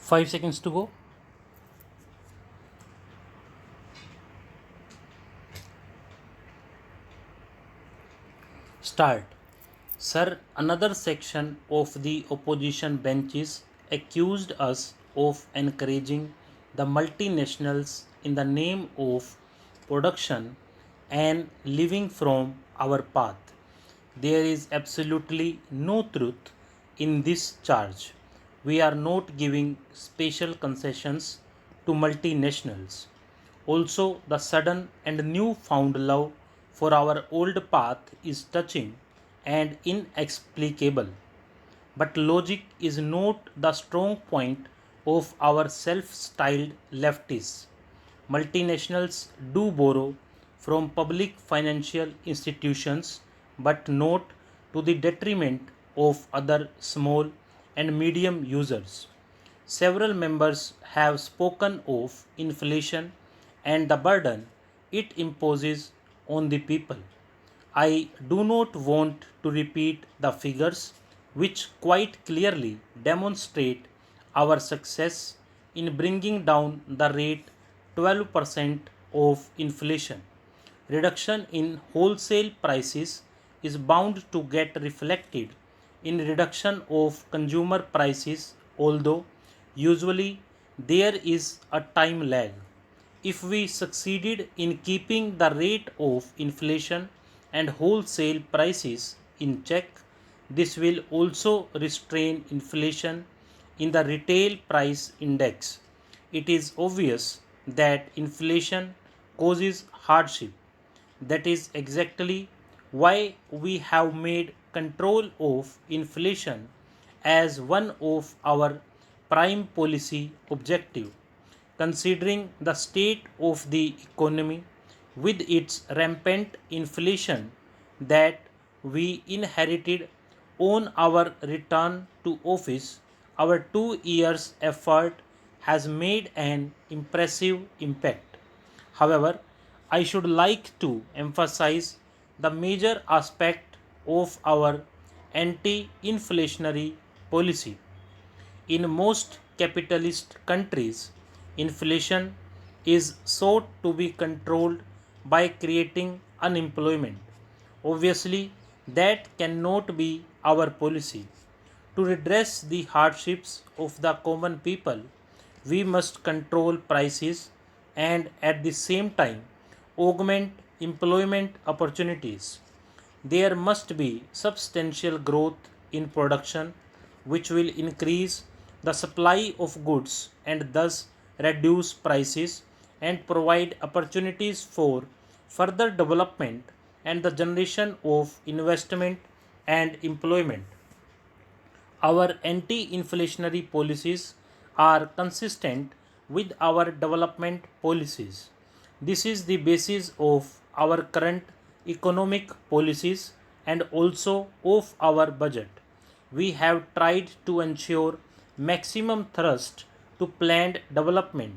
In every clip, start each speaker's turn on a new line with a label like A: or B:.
A: 5 seconds to go. Start. Sir, another section of the opposition benches accused us of encouraging the multinationals in the name of production and living from our path. There is absolutely no truth in this charge. We are not giving special concessions to multinationals. Also, the sudden and new-found love for our old path is touching and inexplicable. But logic is not the strong point of our self styled leftists. Multinationals do borrow from public financial institutions, but not to the detriment of other small and medium users. Several members have spoken of inflation and the burden it imposes on the people. I do not want to repeat the figures which quite clearly demonstrate our success in bringing down the rate 12% of inflation. Reduction in wholesale prices is bound to get reflected in reduction of consumer prices, although usually there is a time lag. If we succeeded in keeping the rate of inflation and wholesale prices in check, this will also restrain inflation in the retail price index. It is obvious that inflation causes hardship. That is exactly why we have made control of inflation as one of our prime policy objective. Considering the state of the economy with its rampant inflation that we inherited on our return to office, our 2 years' effort has made an impressive impact. However, I should like to emphasize the major aspect of our anti inflationary policy. In most capitalist countries, inflation is sought to be controlled by creating unemployment. Obviously, that cannot be our policy. To redress the hardships of the common people, we must control prices and at the same time augment employment opportunities. There must be substantial growth in production, which will increase the supply of goods and thus reduce prices and provide opportunities for further development and the generation of investment and employment. Our anti inflationary policies are consistent with our development policies. This is the basis of our current economic policies and also of our budget. We have tried to ensure maximum thrust to planned development.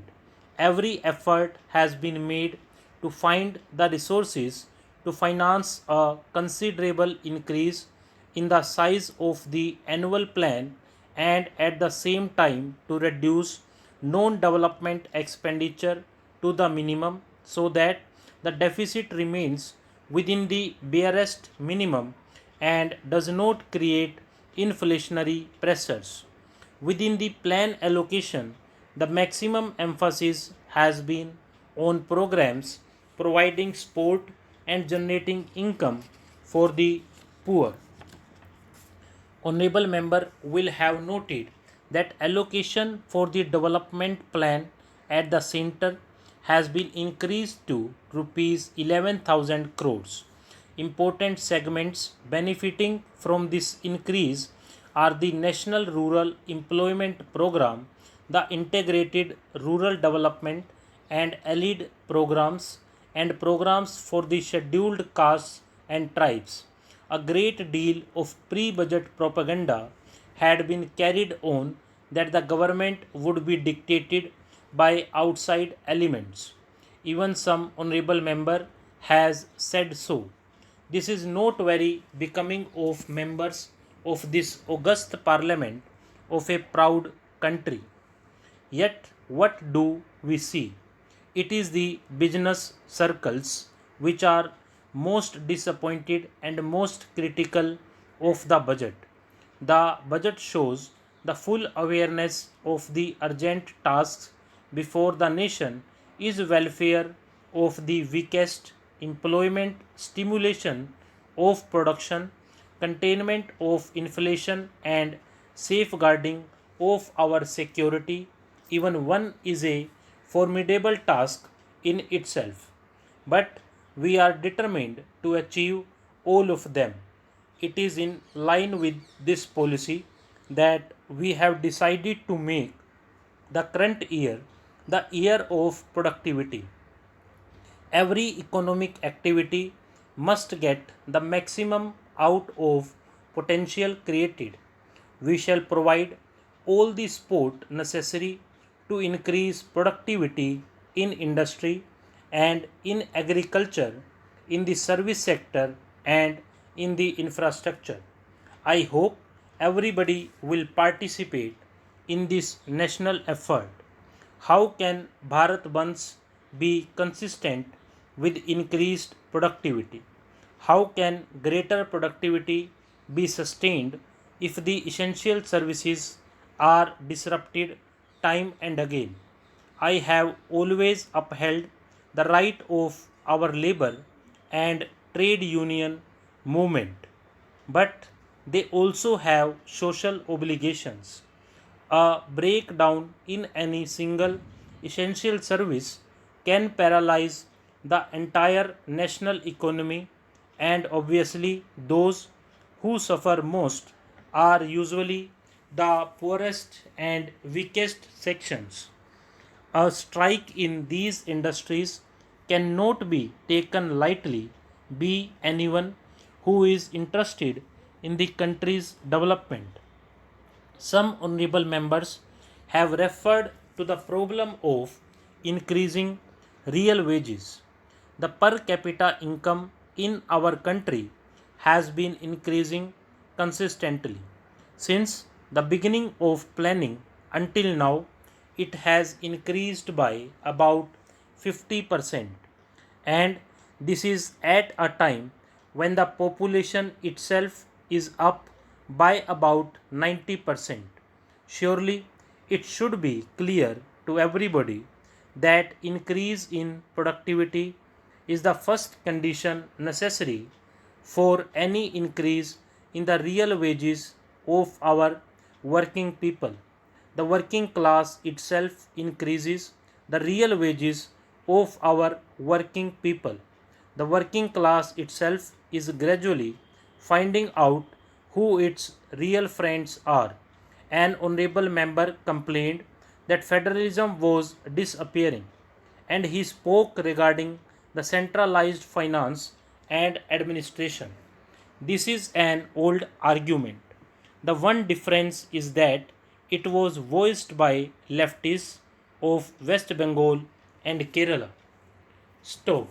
A: Every effort has been made to find the resources to finance a considerable increase in the size of the annual plan and at the same time to reduce non development expenditure to the minimum so that the deficit remains within the barest minimum and does not create inflationary pressures. Within the plan allocation, the maximum emphasis has been on programs providing support and generating income for the poor. Honorable member will have noted that allocation for the development plan at the center has been increased to rupees 11,000 crores. Important segments benefiting from this increase are the National Rural Employment Program, the Integrated Rural Development and Allied programs, and programs for the scheduled castes and tribes. A great deal of pre budget propaganda had been carried on that the government would be dictated by outside elements. Even some honorable member has said so. This is not very becoming of members of this august parliament of a proud country. Yet, what do we see? It is the business circles which are most disappointed and most critical of the budget. The budget shows the full awareness of the urgent tasks before the nation is welfare of the weakest, employment stimulation of production, containment of inflation, and safeguarding of our security. Even one is a formidable task in itself, but we are determined to achieve all of them. It is in line with this policy that we have decided to make the current year the year of productivity. Every economic activity must get the maximum out of potential created. We shall provide all the support necessary to increase productivity in industry and in agriculture, in the service sector, and in the infrastructure. I hope everybody will participate in this national effort. How can Bharat once be consistent with increased productivity? How can greater productivity be sustained if the essential services are disrupted time and again? I have always upheld the right of our labor and trade union movement, but they also have social obligations. A breakdown in any single essential service can paralyze the entire national economy, and obviously, those who suffer most are usually the poorest and weakest sections. A strike in these industries cannot be taken lightly by anyone who is interested in the country's development. Some honorable members have referred to the problem of increasing real wages. The per capita income in our country has been increasing consistently. Since the beginning of planning until now, it has increased by about 50%, and this is at a time when the population itself is up by about 90%. Surely it should be clear to everybody that increase in productivity is the first condition necessary for any increase in the real wages of our working people. The working class itself increases the real wages of our working people. The working class itself is gradually finding out who its real friends are. An honorable member complained that federalism was disappearing, and he spoke regarding the centralized finance and administration. This is an old argument. The one difference is that it was voiced by leftists of West Bengal and Kerala. Stop.